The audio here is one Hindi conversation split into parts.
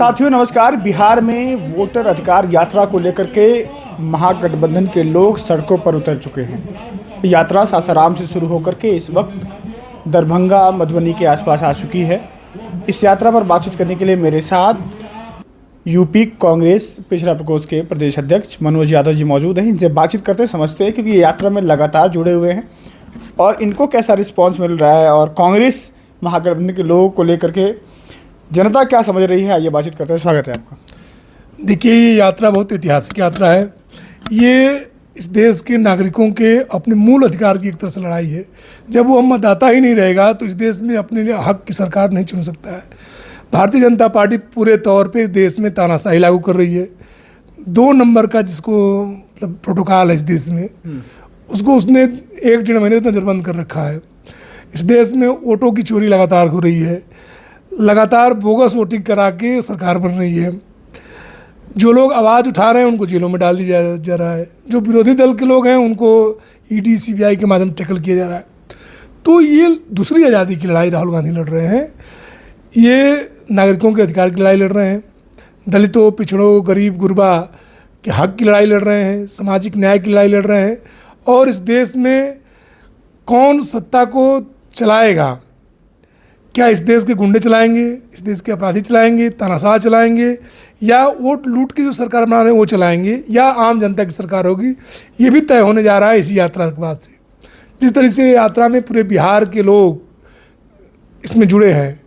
साथियों नमस्कार। बिहार में वोटर अधिकार यात्रा को लेकर के महागठबंधन के लोग सड़कों पर उतर चुके हैं। यात्रा सासाराम से शुरू होकर के इस वक्त दरभंगा मधुबनी के आसपास आ चुकी है। इस यात्रा पर बातचीत करने के लिए मेरे साथ यूपी कांग्रेस पिछड़ा प्रकोष्ठ के प्रदेश अध्यक्ष मनोज यादव जी मौजूद हैं। इनसे बातचीत करते समझते हैं क्योंकि ये यात्रा में लगातार जुड़े हुए हैं और इनको कैसा रिस्पॉन्स मिल रहा है और कांग्रेस महागठबंधन के लोगों को लेकर के जनता क्या समझ रही है। आइए बातचीत करते हैं। स्वागत है आपका। देखिए, ये यात्रा बहुत ऐतिहासिक यात्रा है। ये इस देश के नागरिकों के अपने मूल अधिकार की एक तरह से लड़ाई है। जब वो मतदाता ही नहीं रहेगा तो इस देश में अपने लिए हक की सरकार नहीं चुन सकता है। भारतीय जनता पार्टी पूरे तौर पे इस देश में तानाशाही लागू कर रही है। 2 नंबर का जिसको मतलब प्रोटोकॉल है इस देश में, उसको उसने 1-1.5 महीने से नज़रबंद कर रखा है। इस देश में वोटों की चोरी लगातार हो रही है, लगातार बोगस वोटिंग करा के सरकार बन रही है। जो लोग आवाज़ उठा रहे हैं उनको जेलों में डाल दिया जा रहा है। जो विरोधी दल के लोग हैं उनको ईडी सीबीआई के माध्यम से टैकल किया जा रहा है। तो ये दूसरी आज़ादी की लड़ाई राहुल गांधी लड़ रहे हैं। ये नागरिकों के अधिकार की लड़ाई लड़ रहे हैं, दलितों, पिछड़ों, गरीब गुरबा के हक की लड़ाई लड़ रहे हैं, सामाजिक न्याय की लड़ाई लड़ रहे हैं। और इस देश में कौन सत्ता को चलाएगा, क्या इस देश के गुंडे चलाएंगे, इस देश के अपराधी चलाएंगे, तानाशाह चलाएंगे, या वोट लूट की जो सरकार बना रहे हैं वो चलाएंगे, या आम जनता की सरकार होगी, ये भी तय होने जा रहा है इसी यात्रा के बाद से। जिस तरह से यात्रा में पूरे बिहार के लोग इसमें जुड़े हैं,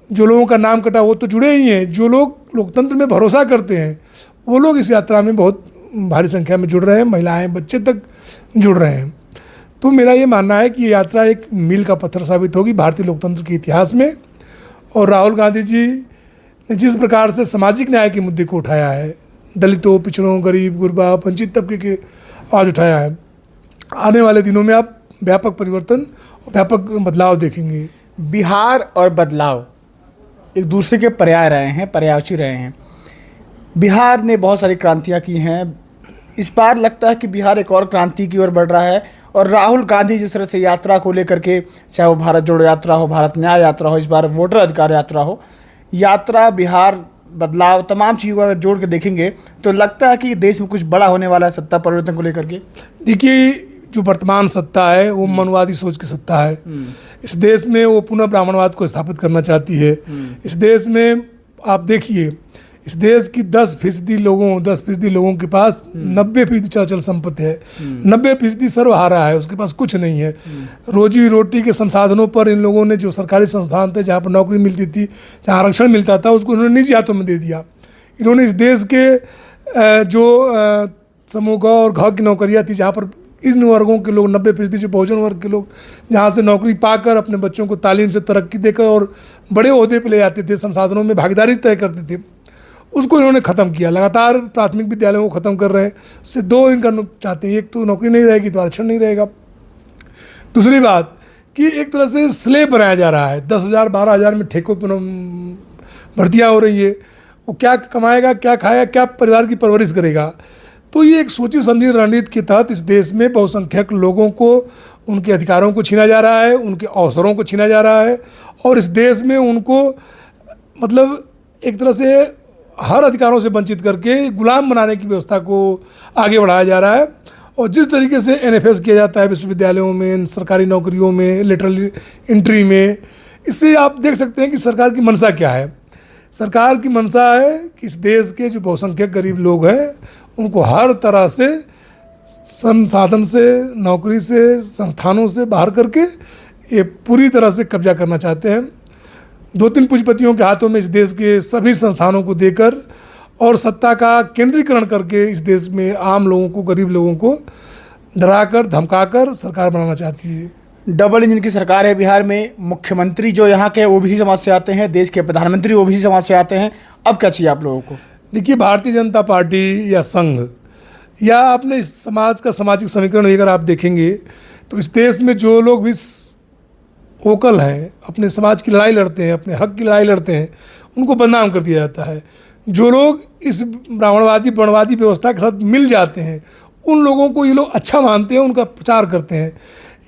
जो लोगों का नाम कटा वो तो जुड़े ही हैं, जो लोग लोकतंत्र में भरोसा करते हैं वो लोग इस यात्रा में बहुत भारी संख्या में जुड़ रहे हैं। महिलाएं, बच्चे तक जुड़ रहे हैं। तो मेरा ये मानना है कि ये यात्रा एक मील का पत्थर साबित होगी भारतीय लोकतंत्र के इतिहास में। और राहुल गांधी जी ने जिस प्रकार से सामाजिक न्याय के मुद्दे को उठाया है, दलितों, पिछड़ों, गरीब गुरबा, वंचित तबके के आवाज़ उठाया है, आने वाले दिनों में आप व्यापक परिवर्तन और व्यापक बदलाव देखेंगे। बिहार और बदलाव एक दूसरे के पर्याय रहे हैं, पर्यायवाची रहे हैं। बिहार ने बहुत सारी क्रांतियाँ की हैं। इस बार लगता है कि बिहार एक और क्रांति की ओर बढ़ रहा है और राहुल गांधी जिस तरह से यात्रा को लेकर के, चाहे वो भारत जोड़ो यात्रा हो, भारत न्याय यात्रा हो, इस बार वोटर अधिकार यात्रा हो, यात्रा, बिहार, बदलाव, तमाम चीज़ों को अगर जोड़ के देखेंगे तो लगता है कि देश में कुछ बड़ा होने वाला है सत्ता परिवर्तन को लेकर के। देखिए, जो वर्तमान सत्ता है वो मनवादी सोच की सत्ता है। इस देश में वो पुनः ब्राह्मणवाद को स्थापित करना चाहती है। इस देश में आप देखिए, इस देश की 10% लोगों के पास 90% चल संपत्ति है, 90% सर्वहारा है, उसके पास कुछ नहीं है। रोजी रोटी के संसाधनों पर इन लोगों ने, जो सरकारी संस्थान थे जहाँ पर नौकरी मिलती थी, जहाँ आरक्षण मिलता था, उसको इन्होंने निजी हाथों में दे दिया। इन्होंने इस देश के जो समूह ग और घ की नौकरियाँ थी, जहाँ पर इन वर्गों के लोग 90% जो बहुजन वर्ग के लोग जहाँ से नौकरी पाकर अपने बच्चों को तालीम से तरक्की देकर और बड़े ओहदे पे ले जाते थे, संसाधनों में भागीदारी तय करते थे, उसको इन्होंने ख़त्म किया। लगातार प्राथमिक विद्यालयों को ख़त्म कर रहे हैं। इससे 2 इनका चाहते हैं, एक तो नौकरी नहीं रहेगी तो आरक्षण नहीं रहेगा। दूसरी बात कि एक तरह से स्लेब बनाया जा रहा है। 10,000 12,000 में ठेकों पर भर्तियाँ हो रही है। वो क्या कमाएगा, क्या खाएगा, क्या परिवार की परवरिश करेगा। तो ये एक सोची समझी रणनीति के तहत इस देश में बहुसंख्यक लोगों को उनके अधिकारों को छीना जा रहा है, उनके अवसरों को छीना जा रहा है और इस देश में उनको मतलब एक तरह से हर अधिकारों से वंचित करके गुलाम बनाने की व्यवस्था को आगे बढ़ाया जा रहा है। और जिस तरीके से एनएफएस किया जाता है विश्वविद्यालयों में, सरकारी नौकरियों में, लेटरल एंट्री में, इससे आप देख सकते हैं कि सरकार की मंशा क्या है। सरकार की मंशा है कि इस देश के जो बहुसंख्यक गरीब लोग हैं उनको हर तरह से संसाधन से, नौकरी से, संस्थानों से बाहर करके ये पूरी तरह से कब्जा करना चाहते हैं। 2-3 पूंजीपतियों के हाथों में इस देश के सभी संस्थानों को देकर और सत्ता का केंद्रीकरण करके इस देश में आम लोगों को, गरीब लोगों को डराकर धमकाकर सरकार बनाना चाहती है। डबल इंजन की सरकार है बिहार में। मुख्यमंत्री जो यहाँ के ओबीसी समाज से आते हैं, देश के प्रधानमंत्री ओबीसी समाज से आते हैं। अब क्या चाहिए आप लोगों को? देखिए, भारतीय जनता पार्टी या संघ या अपने इस समाज का सामाजिक समीकरण अगर आप देखेंगे तो इस देश में जो लोग भी वोकल हैं, अपने समाज की लड़ाई लड़ते हैं, अपने हक की लड़ाई लड़ते हैं, उनको बदनाम कर दिया जाता है। जो लोग इस ब्राह्मणवादी वर्णवादी व्यवस्था के साथ मिल जाते हैं उन लोगों को ये लोग अच्छा मानते हैं, उनका प्रचार करते हैं।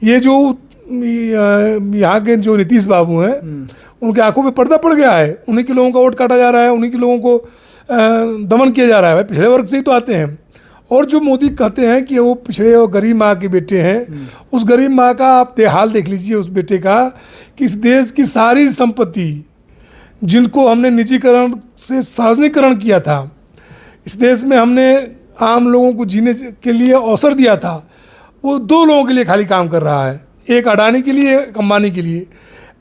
ये जो यहाँ के जो नीतीश बाबू हैं उनके आंखों पे पर्दा पड़ गया है, उन्हीं के लोगों का वोट काटा जा रहा है, उन्हीं के लोगों को दमन किया जा रहा है। भाई पिछड़े वर्ग से ही तो आते हैं। और जो मोदी कहते हैं कि वो पिछड़े और गरीब माँ के बेटे हैं, उस गरीब माँ का आप हाल देख लीजिए उस बेटे का, कि इस देश की सारी संपत्ति जिनको हमने निजीकरण से सार्वजनिकरण किया था, इस देश में हमने आम लोगों को जीने के लिए अवसर दिया था, वो 2 लोगों के लिए खाली काम कर रहा है, एक अडानी के लिए, एक अंबानी के लिए।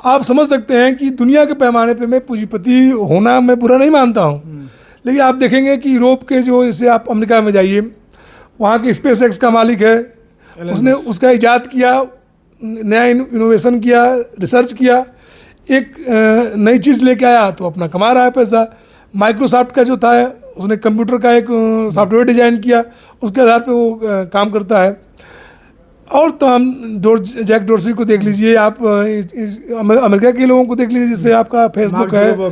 आप समझ सकते हैं कि दुनिया के पैमाने पे मैं पूंजीपति होना मैं बुरा नहीं मानता हूँ, लेकिन आप देखेंगे कि यूरोप के जो, जैसे आप अमेरिका में जाइए, वहाँ के स्पेस एक्स का मालिक है, उसने उसका इजाद किया, नया इनोवेशन किया, रिसर्च किया, एक नई चीज़ लेके आया तो अपना कमा रहा है पैसा। माइक्रोसॉफ्ट का जो था, उसने कंप्यूटर का एक सॉफ्टवेयर डिजाइन किया, उसके आधार पे वो काम करता है। और तो हम जैक डोर्सी को देख लीजिए आप, अमेरिका के लोगों को देख लीजिए, जैसे आपका फेसबुक है,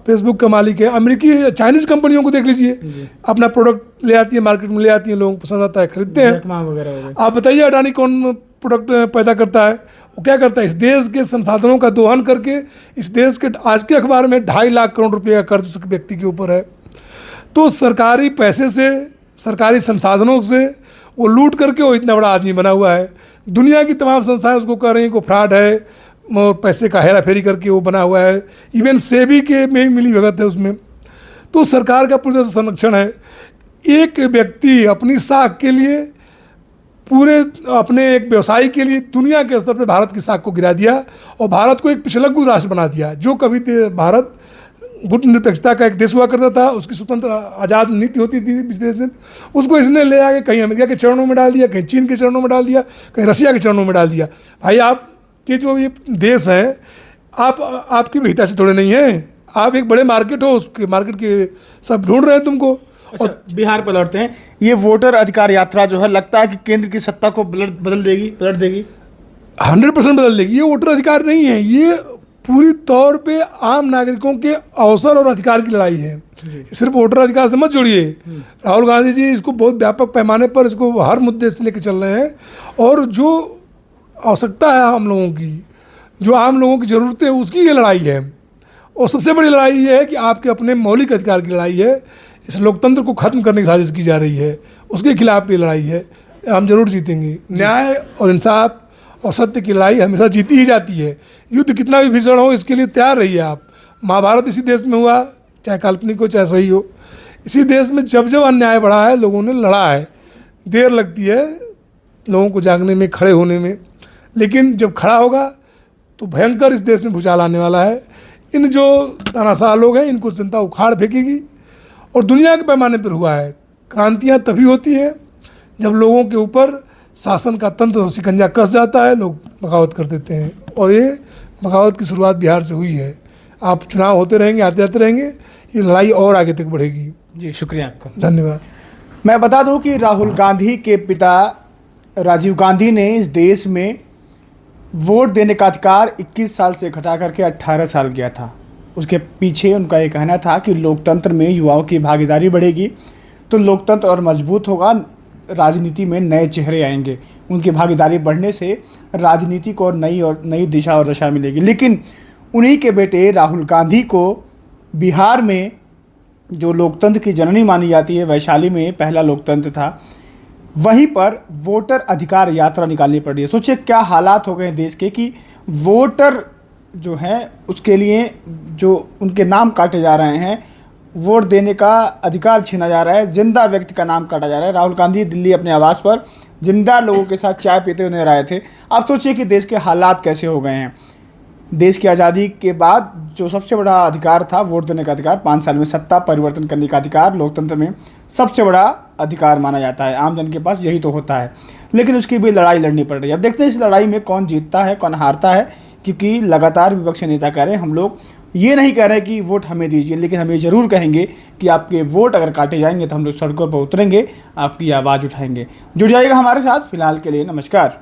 फेसबुक का मालिक है। अमेरिकी चाइनीज़ कंपनियों को देख लीजिए, अपना प्रोडक्ट ले आती है, मार्केट में ले आती है, लोगों को पसंद आता है, खरीदते हैं। आप बताइए अडानी कौन प्रोडक्ट पैदा करता है? वो क्या करता है? इस देश के संसाधनों का दोहन करके, इस देश के, आज के अखबार में 2.5 लाख करोड़ रुपये का कर्ज उस व्यक्ति के ऊपर है। तो सरकारी पैसे से, सरकारी संसाधनों से वो लूट करके वो इतना बड़ा आदमी बना हुआ है। दुनिया की तमाम संस्थाएं उसको कह रही हैं को फ्रॉड है, और पैसे का हेरा फेरी करके वो बना हुआ है। इवन सेबी के में मिली भगत है उसमें। तो सरकार का पूरा संरक्षण है। एक व्यक्ति अपनी साख के लिए, पूरे अपने एक व्यवसाय के लिए दुनिया के स्तर पर भारत की साख को गिरा दिया और भारत को एक पिछलग्गू राष्ट्र बना दिया। जो कभी भारत गुट निरपेक्षता का एक देश हुआ करता था, उसकी स्वतंत्र आज़ाद नीति होती थी इस देश में, उसको इसने ले आके कहीं अमेरिका के चरणों में डाल दिया, कहीं चीन के चरणों में डाल दिया, कहीं रसिया के चरणों में डाल दिया। भाई आपके जो ये देश हैं, आपकी भी हिता से थोड़े नहीं है, आप एक बड़े मार्केट हो, उसके मार्केट के सब ढूंढ रहे हैं तुमको। अच्छा, और बिहार पर लौटते हैं। ये वोटर अधिकार यात्रा जो है, लगता है कि केंद्र की सत्ता को बदल देगी, पलट देगी? 100% बदल देगी। ये वोटर अधिकार नहीं है, ये पूरी तौर पे आम नागरिकों के अवसर और अधिकार की लड़ाई है। सिर्फ वोटर अधिकार से मत जोड़िए। राहुल गांधी जी इसको बहुत व्यापक पैमाने पर इसको हर मुद्दे से लेकर चल रहे हैं, और जो आवश्यकता है आम लोगों की, जो आम लोगों की ज़रूरतें, उसकी ये लड़ाई है। और सबसे बड़ी लड़ाई ये है कि आपके अपने मौलिक अधिकार की लड़ाई है। इस लोकतंत्र को ख़त्म करने की साजिश की जा रही है, उसके खिलाफ ये लड़ाई है। हम जरूर जीतेंगे। न्याय और इंसाफ और सत्य की लड़ाई हमेशा जीती ही जाती है। युद्ध कितना भी भीषण हो, इसके लिए तैयार रहिए आप। महाभारत इसी देश में हुआ, चाहे काल्पनिक हो चाहे सही हो। इसी देश में जब जब अन्याय बढ़ा है, लोगों ने लड़ा है। देर लगती है लोगों को जागने में, खड़े होने में, लेकिन जब खड़ा होगा तो भयंकर इस देश में भूचाल आने वाला है। इन जो तानाशाह लोग हैं, इनको जनता उखाड़ फेंकेगी। और दुनिया के पैमाने पर हुआ है। क्रांतियाँ तभी होती हैं जब लोगों के ऊपर शासन का तंत्र शिकंजा कस जाता है, लोग बगावत कर देते हैं। और ये बगावत की शुरुआत बिहार से हुई है। आप चुनाव होते रहेंगे, आते जाते रहेंगे, ये लड़ाई और आगे तक बढ़ेगी। जी, शुक्रिया आपका, धन्यवाद। मैं बता दूं कि राहुल गांधी के पिता राजीव गांधी ने इस देश में वोट देने का अधिकार 21 साल से घटा करके 18 साल किया था। उसके पीछे उनका ये कहना था कि लोकतंत्र में युवाओं की भागीदारी बढ़ेगी तो लोकतंत्र और मजबूत होगा, राजनीति में नए चेहरे आएंगे, उनकी भागीदारी बढ़ने से राजनीति को नई दिशा और दशा मिलेगी। लेकिन उन्हीं के बेटे राहुल गांधी को बिहार में, जो लोकतंत्र की जननी मानी जाती है, वैशाली में पहला लोकतंत्र था, वहीं पर वोटर अधिकार यात्रा निकालनी पड़ी है। सोचिए क्या हालात हो गए हैं देश के कि वोटर जो हैं उसके लिए जो उनके नाम काटे जा रहे हैं, वोट देने का अधिकार छीना जा रहा है, जिंदा व्यक्ति का नाम काटा जा रहा है। राहुल गांधी दिल्ली अपने आवास पर जिंदा लोगों के साथ चाय पीते हुए नजर आए थे। आप सोचिए कि देश के हालात कैसे हो गए हैं। देश की आज़ादी के बाद जो सबसे बड़ा अधिकार था वोट देने का अधिकार, 5 साल में सत्ता परिवर्तन करने का अधिकार, लोकतंत्र में सबसे बड़ा अधिकार माना जाता है। आम जन के पास यही तो होता है, लेकिन उसकी भी लड़ाई लड़नी पड़ रही है। अब देखते हैं इस लड़ाई में कौन जीतता है, कौन हारता है, क्योंकि लगातार विपक्षी नेता कह रहे हैं, हम लोग ये नहीं कह रहे कि वोट हमें दीजिए, लेकिन हम ये ज़रूर कहेंगे कि आपके वोट अगर काटे जाएंगे तो हम लोग सड़कों पर उतरेंगे, आपकी आवाज़ उठाएंगे। जुड़ जाइएगा हमारे साथ। फिलहाल के लिए नमस्कार।